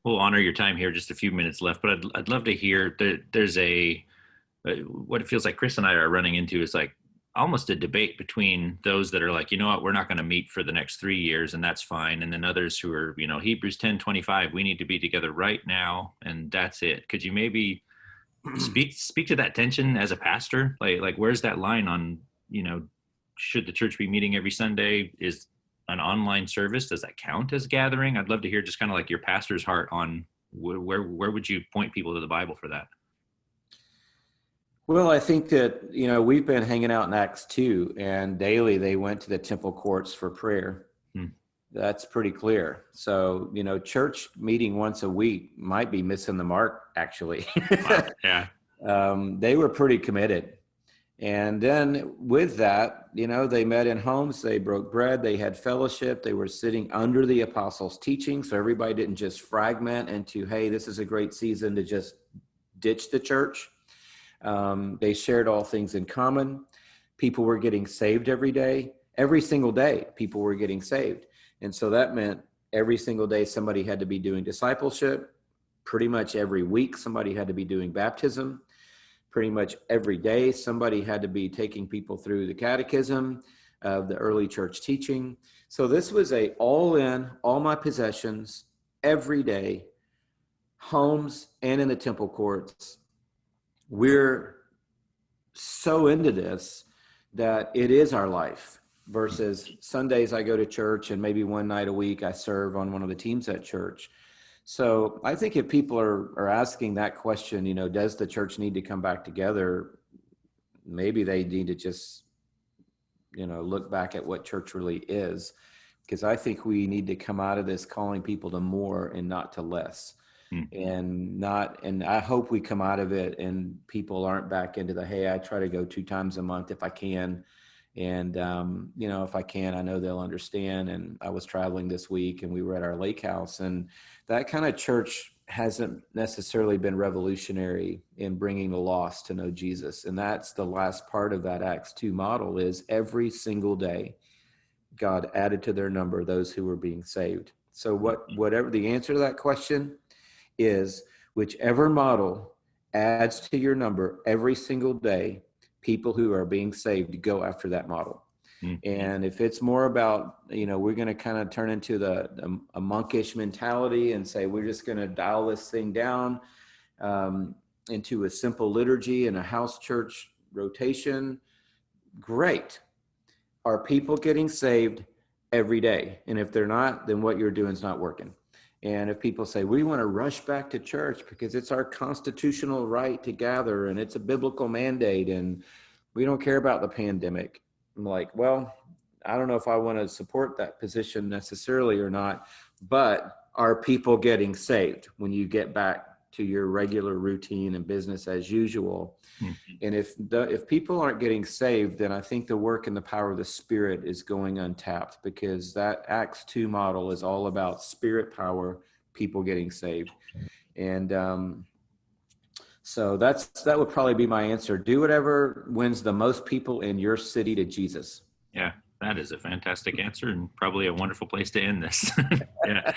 we'll honor your time here. Just a few minutes left, but I'd love to hear. There's what it feels like Chris and I are running into is like almost a debate between those that are like, you know what, we're not going to meet for the next 3 years, and that's fine. And then others who are, Hebrews 10:25, we need to be together right now, and that's it. Could you maybe speak to that tension as a pastor? Like where's that line on, should the church be meeting every Sunday? Is an online service, does that count as gathering? I'd love to hear just kind of like your pastor's heart on where would you point people to the Bible for that? Well, I think that, we've been hanging out in Acts 2, and daily they went to the temple courts for prayer. That's pretty clear. So, church meeting once a week might be missing the mark, actually. Wow. Yeah. They were pretty committed. And then with that, they met in homes, they broke bread, they had fellowship, they were sitting under the apostles' teaching. So everybody didn't just fragment into, hey, this is a great season to just ditch the church. They shared all things in common. People were getting saved every day. Every single day, people were getting saved. And so that meant every single day somebody had to be doing discipleship. Pretty much every week, somebody had to be doing baptism. Pretty much every day, somebody had to be taking people through the catechism of the early church teaching. So this was a all in, all my possessions, every day, homes and in the temple courts. We're so into this that it is our life versus Sundays I go to church and maybe one night a week I serve on one of the teams at church. So I think if people are asking that question, does the church need to come back together? Maybe they need to just, look back at what church really is, because I think we need to come out of this calling people to more and not to less. And I hope we come out of it and people aren't back into the, hey, I try to go 2 times a month if I can. And, if I can, I know they'll understand. And I was traveling this week and we were at our lake house, and that kind of church hasn't necessarily been revolutionary in bringing the lost to know Jesus. And that's the last part of that Acts 2 model is every single day, God added to their number those who were being saved. So whatever the answer to that question is, whichever model adds to your number every single day, people who are being saved go after that model. And if it's more about, we're going to kind of turn into a monkish mentality and say, we're just going to dial this thing down into a simple liturgy and a house church rotation, great. Are people getting saved every day? And if they're not, then what you're doing is not working. And if people say, we want to rush back to church because it's our constitutional right to gather and it's a biblical mandate and we don't care about the pandemic, I'm like, well, I don't know if I want to support that position necessarily or not, but are people getting saved when you get back to your regular routine and business as usual? And if people aren't getting saved, then I think the work and the power of the Spirit is going untapped, because that Acts 2 model is all about Spirit power, people getting saved. And so that would probably be my answer. Do whatever wins the most people in your city to Jesus. Yeah, that is a fantastic answer and probably a wonderful place to end this. Yeah.